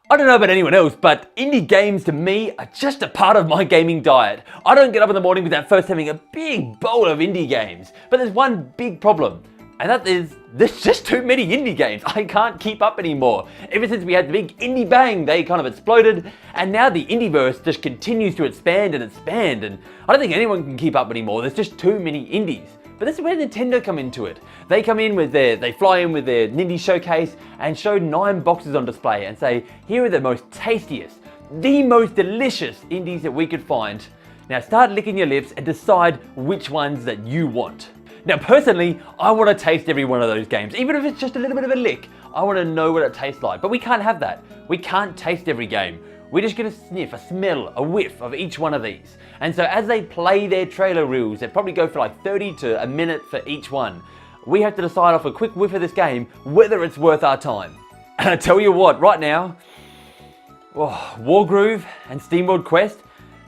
I don't know about anyone else, but indie games to me are just a part of my gaming diet. I don't get up in the morning without first having a big bowl of indie games. But there's one big problem, and that is there's just too many indie games. I can't keep up anymore. Ever since we had the big indie bang, they kind of exploded, and now the indieverse just continues to expand, and I don't think anyone can keep up anymore. There's just too many indies. But this is where Nintendo come into it. They fly in with their Nindy showcase and show 9 boxes on display and say, here are the most tastiest, the most delicious indies that we could find. Now start licking your lips and decide which ones that you want. Now personally, I want to taste every one of those games, even if it's just a little bit of a lick. I want to know what it tastes like, but we can't have that. We can't taste every game. We're just going to sniff, a smell, a whiff of each one of these. And so as they play their trailer reels, they probably go for like 30 to a minute for each one. We have to decide off a quick whiff of this game whether it's worth our time. And I tell you what, right now, Wargroove and SteamWorld Quest,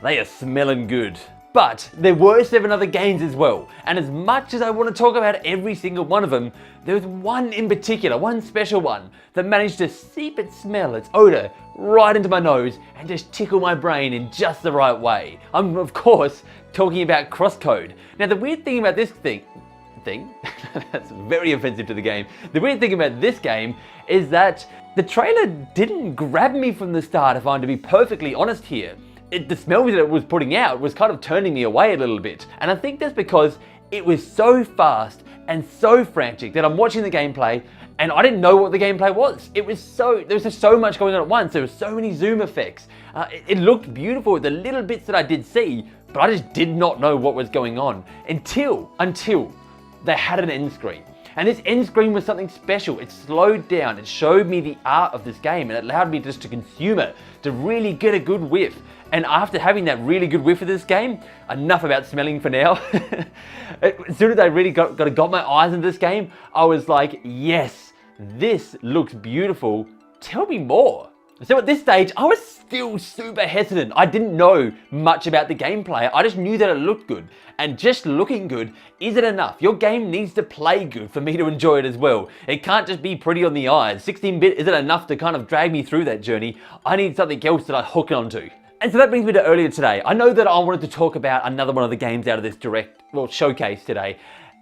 they are smelling good. But there were 7 other games as well, and as much as I want to talk about every single one of them, there was one in particular, one special one, that managed to seep its smell, its odour, right into my nose and just tickle my brain in just the right way. I'm, of course, talking about CrossCode. Now the weird thing about this thing, that's very offensive to the game. The weird thing about this game is that the trailer didn't grab me from the start, if I'm to be perfectly honest here. The smell that it was putting out was kind of turning me away a little bit. And I think that's because it was so fast and so frantic that I'm watching the gameplay and I didn't know what the gameplay was. There was just so much going on at once. There were so many zoom effects. It looked beautiful, the little bits that I did see, but I just did not know what was going on until they had an end screen. And this end screen was something special. It slowed down, it showed me the art of this game, and it allowed me just to consume it, to really get a good whiff. And after having that really good whiff of this game, enough about smelling for now. As soon as I really got my eyes into this game, I was like, yes, this looks beautiful. Tell me more. So at this stage, I was still super hesitant. I didn't know much about the gameplay. I just knew that it looked good. And just looking good isn't enough. Your game needs to play good for me to enjoy it as well. It can't just be pretty on the eyes. 16-bit isn't enough to kind of drag me through that journey. I need something else that I hook onto. And so that brings me to earlier today. I know that I wanted to talk about another one of the games out of this showcase today,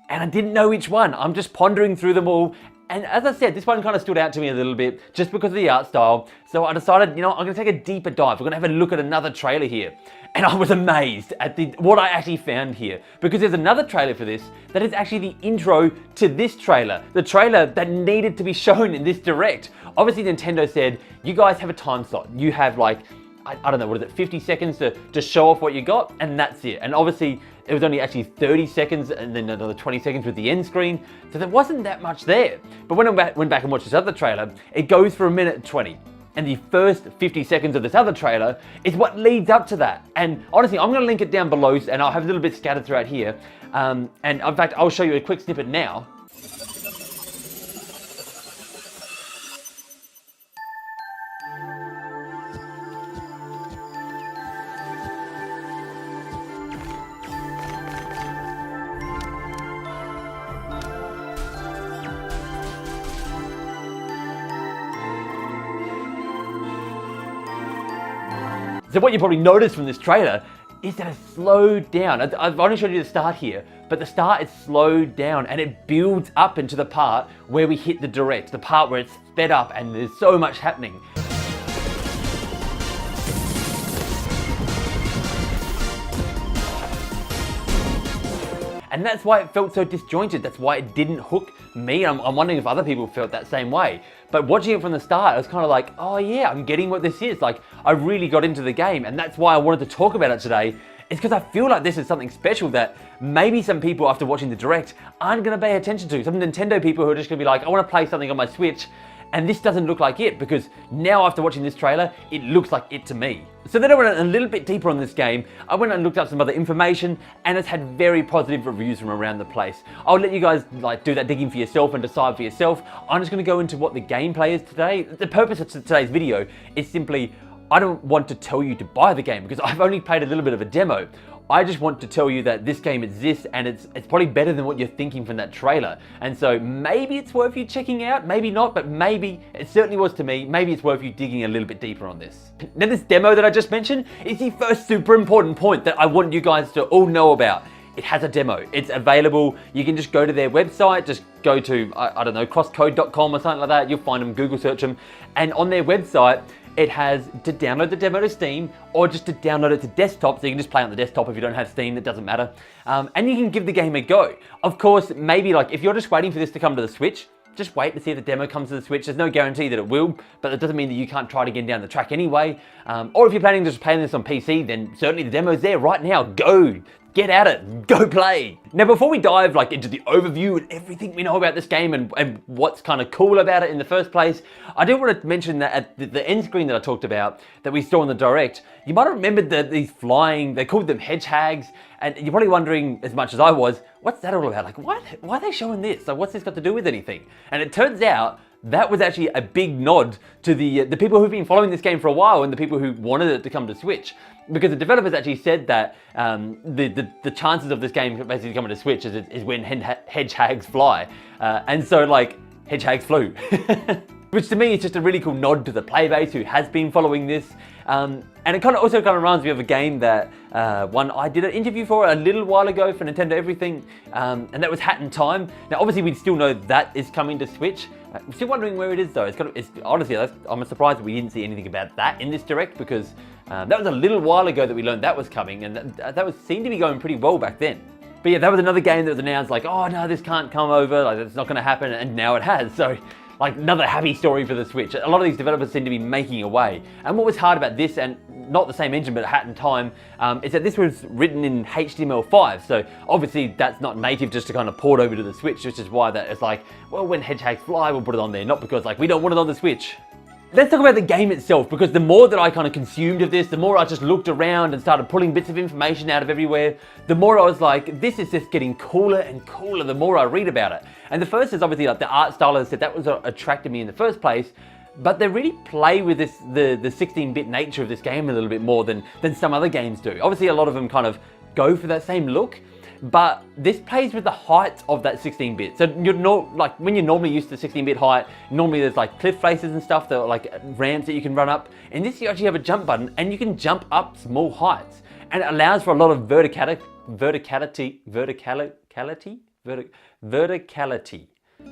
and I didn't know which one. I'm just pondering through them all. And as I said, this one kind of stood out to me a little bit just because of the art style. So I decided, I'm going to take a deeper dive. We're going to have a look at another trailer here. And I was amazed at what I actually found here, because there's another trailer for this that is actually the intro to this trailer, the trailer that needed to be shown in this direct. Obviously, Nintendo said, you guys have a time slot. You have like, I don't know, what is it, 50 seconds to show off what you got, and that's it. And obviously, it was only actually 30 seconds and then another 20 seconds with the end screen, so there wasn't that much there. But when I went back and watched this other trailer, it goes for 1:20. And the first 50 seconds of this other trailer is what leads up to that. And honestly, I'm gonna link it down below, and I'll have a little bit scattered throughout here. And in fact, I'll show you a quick snippet now. So what you probably noticed from this trailer is that it's slowed down. I've only showed you the start here, but the start is slowed down and it builds up into the part where we hit the direct, the part where it's sped up and there's so much happening. And that's why it felt so disjointed. That's why it didn't hook me. I'm wondering if other people felt that same way. But watching it from the start, I was kind of like, oh yeah, I'm getting what this is. Like, I really got into the game. And that's why I wanted to talk about it today. It's because I feel like this is something special that maybe some people after watching the direct aren't going to pay attention to. Some Nintendo people who are just going to be like, I want to play something on my Switch. And this doesn't look like it, because now after watching this trailer, it looks like it to me. So then I went a little bit deeper on this game. I went and looked up some other information, and it's had very positive reviews from around the place. I'll let you guys do that digging for yourself and decide for yourself. I'm just gonna go into what the gameplay is today. The purpose of today's video is simply, I don't want to tell you to buy the game because I've only played a little bit of a demo. I just want to tell you that this game exists and it's probably better than what you're thinking from that trailer. And so maybe it's worth you checking out, maybe not, but maybe it certainly was to me. Maybe it's worth you digging a little bit deeper on this. Now this demo that I just mentioned is the first super important point that I want you guys to all know about. It has a demo. It's available. You can just go to their website, just go to, I don't know, crosscode.com or something like that. You'll find them, Google search them. And on their website, it has to download the demo to Steam or just to download it to desktop, so you can just play on the desktop if you don't have Steam, it doesn't matter. And you can give the game a go. Of course, maybe like if you're just waiting for this to come to the Switch, just wait to see if the demo comes to the Switch. There's no guarantee that it will, but it doesn't mean that you can't try it again down the track anyway. Or if you're planning to just play this on PC, then certainly the demo's there right now. Go! Get at it, go play. Now before we dive into the overview and everything we know about this game and what's kind of cool about it in the first place, I do want to mention that at the end screen that I talked about that we saw in the Direct, you might have remembered that these flying, they called them Hedge Hags, and you're probably wondering as much as I was, what's that all about? Like why are they showing this? Like what's this got to do with anything? And it turns out that was actually a big nod to the people who've been following this game for a while and the people who wanted it to come to Switch. Because the developers actually said that the chances of this game basically coming to Switch is when Hedge Hags fly. And so like, Hedge Hags flew. Which to me is just a really cool nod to the playbase who has been following this. And it also reminds me of a game that one I did an interview for a little while ago for Nintendo Everything, and that was Hat in Time. Now obviously we still know that is coming to Switch. I'm still wondering where it is though. Honestly, I'm surprised we didn't see anything about that in this Direct, because that was a little while ago that we learned that was coming, and that seemed to be going pretty well back then. But yeah, that was another game that was announced like, oh no, this can't come over, like it's not going to happen, and now it has. So like another happy story for the Switch. A lot of these developers seem to be making a way. And what was hard about this, and not the same engine but Hat in Time, is that this was written in HTML5. So obviously that's not native just to kind of port over to the Switch, which is why that it's like, well, when Hedge Hags fly, we'll put it on there, not because like we don't want it on the Switch. Let's talk about the game itself, because the more that I kind of consumed of this, the more I just looked around and started pulling bits of information out of everywhere, the more I was like, this is just getting cooler and cooler the more I read about it. And the first is obviously like the art style, as I said, that was what attracted me in the first place, but they really play with this the 16-bit nature of this game a little bit more than some other games do. Obviously a lot of them kind of go for that same look, but this plays with the height of that 16-bit. So like when you're normally used to 16-bit height, normally there's like cliff faces and stuff that are like ramps that you can run up. In this you actually have a jump button and you can jump up small heights. And it allows for a lot of verticality.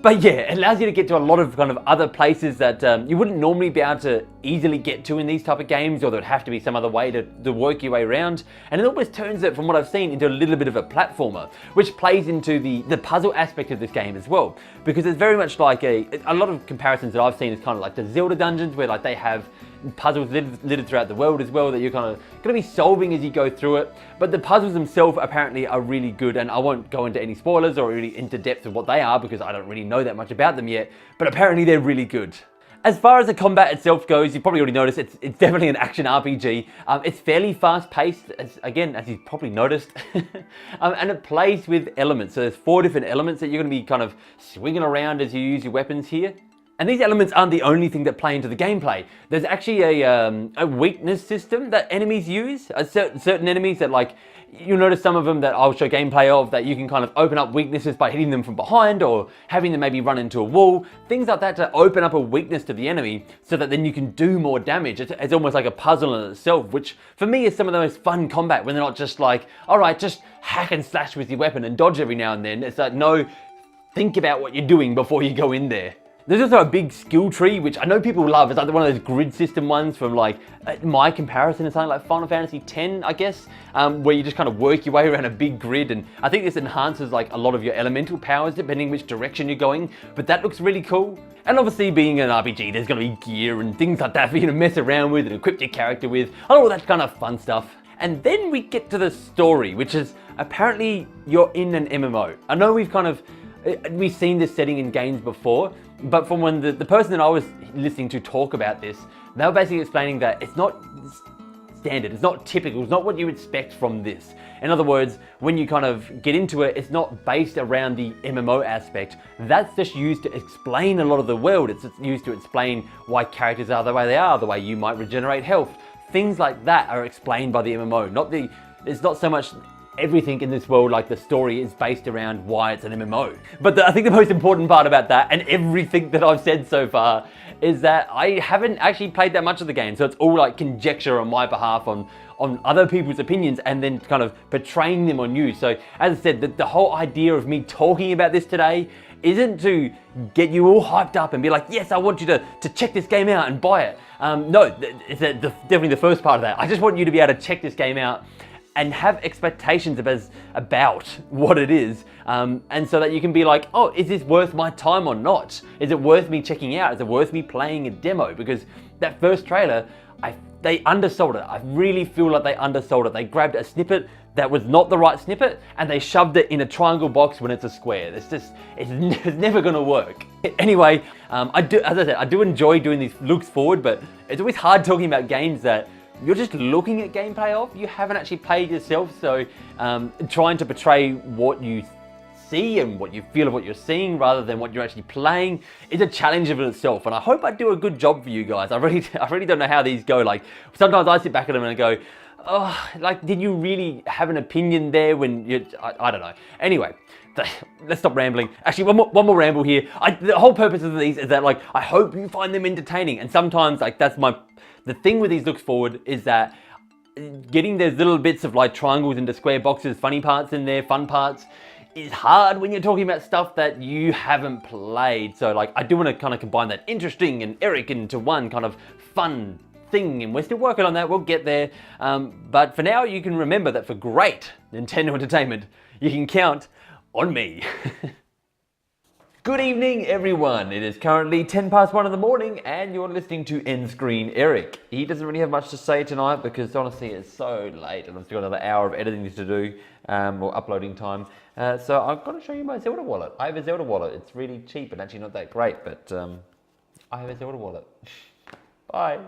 But yeah, it allows you to get to a lot of kind of other places that you wouldn't normally be able to easily get to in these type of games, or there would have to be some other way to work your way around. And it almost turns it, from what I've seen, into a little bit of a platformer, which plays into the puzzle aspect of this game as well. Because it's very much like a lot of comparisons that I've seen is kind of like the Zelda dungeons, where like they have puzzles littered throughout the world as well that you're kind of going to be solving as you go through it. But the puzzles themselves apparently are really good, and I won't go into any spoilers or really into depth of what they are because I don't really know that much about them yet, but apparently they're really good. As far as the combat itself goes, you probably already noticed it's definitely an action RPG. It's fairly fast-paced, as you've probably noticed, and it plays with elements. So there's 4 different elements that you're going to be kind of swinging around as you use your weapons here. And these elements aren't the only thing that play into the gameplay. There's actually a weakness system that enemies use. Certain enemies that, like, you'll notice some of them that I'll show gameplay of, that you can kind of open up weaknesses by hitting them from behind or having them maybe run into a wall. Things like that to open up a weakness to the enemy so that then you can do more damage. It's almost like a puzzle in itself, which for me is some of the most fun combat, when they're not just like, all right, just hack and slash with your weapon and dodge every now and then. It's like, no, think about what you're doing before you go in there. There's also a big skill tree, which I know people love. It's like one of those grid system ones from, like, my comparison is something like Final Fantasy X, I guess, where you just kind of work your way around a big grid. And I think this enhances like a lot of your elemental powers depending which direction you're going, but that looks really cool. And obviously being an RPG, there's going to be gear and things like that for you to mess around with and equip your character with, all that kind of fun stuff. And then we get to the story, which is apparently you're in an MMO. I know we've seen this setting in games before, but from when the person that I was listening to talk about this, they were basically explaining that it's not standard, it's not typical, it's not what you expect from this. In other words, when you kind of get into it, it's not based around the MMO aspect. That's just used to explain a lot of the world. It's used to explain why characters are the way they are, the way you might regenerate health. Things like that are explained by the MMO, not the It's not so much everything in this world, like the story is based around why it's an MMO. But I think the most important part about that, and everything that I've said so far, is that I haven't actually played that much of the game. So it's all like conjecture on my behalf on other people's opinions and then kind of portraying them on you. So as I said, the whole idea of me talking about this today isn't to get you all hyped up and be like, yes, I want you to check this game out and buy it. No, it's definitely the first part of that. I just want you to be able to check this game out and have expectations about what it is, and so that you can be like, oh, is this worth my time or not? Is it worth me checking out? Is it worth me playing a demo? Because that first trailer, they undersold it. I really feel like they undersold it. They grabbed a snippet that was not the right snippet and they shoved it in a triangle box when it's a square. It's never gonna work. Anyway, as I said, I do enjoy doing these looks forward, but it's always hard talking about games that you're just looking at gameplay of. You haven't actually played yourself, so trying to portray what you see and what you feel of what you're seeing rather than what you're actually playing is a challenge of itself. And I hope I do a good job for you guys. I really don't know how these go. Like sometimes I sit back at them and I go, oh, like, did you really have an opinion there when you, I don't know. Anyway, let's stop rambling. Actually, one more ramble here. The whole purpose of these is that, like, I hope you find them entertaining. And sometimes, like, the thing with these looks forward is that getting those little bits of like triangles into square boxes, funny parts in there, fun parts, is hard when you're talking about stuff that you haven't played. So like, I do want to kind of combine that interesting and Eric into one kind of fun thing, and we're still working on that. We'll get there. But for now, you can remember that for great Nintendo entertainment, you can count on me. Good evening, everyone. It is currently 1:10 in the morning, and you're listening to End Screen Eric. He doesn't really have much to say tonight because honestly, it's so late, and I've still got another hour of editing to do, or uploading time. So I've got to show you my Zelda wallet. I have a Zelda wallet. It's really cheap and actually not that great, but I have a Zelda wallet. Bye.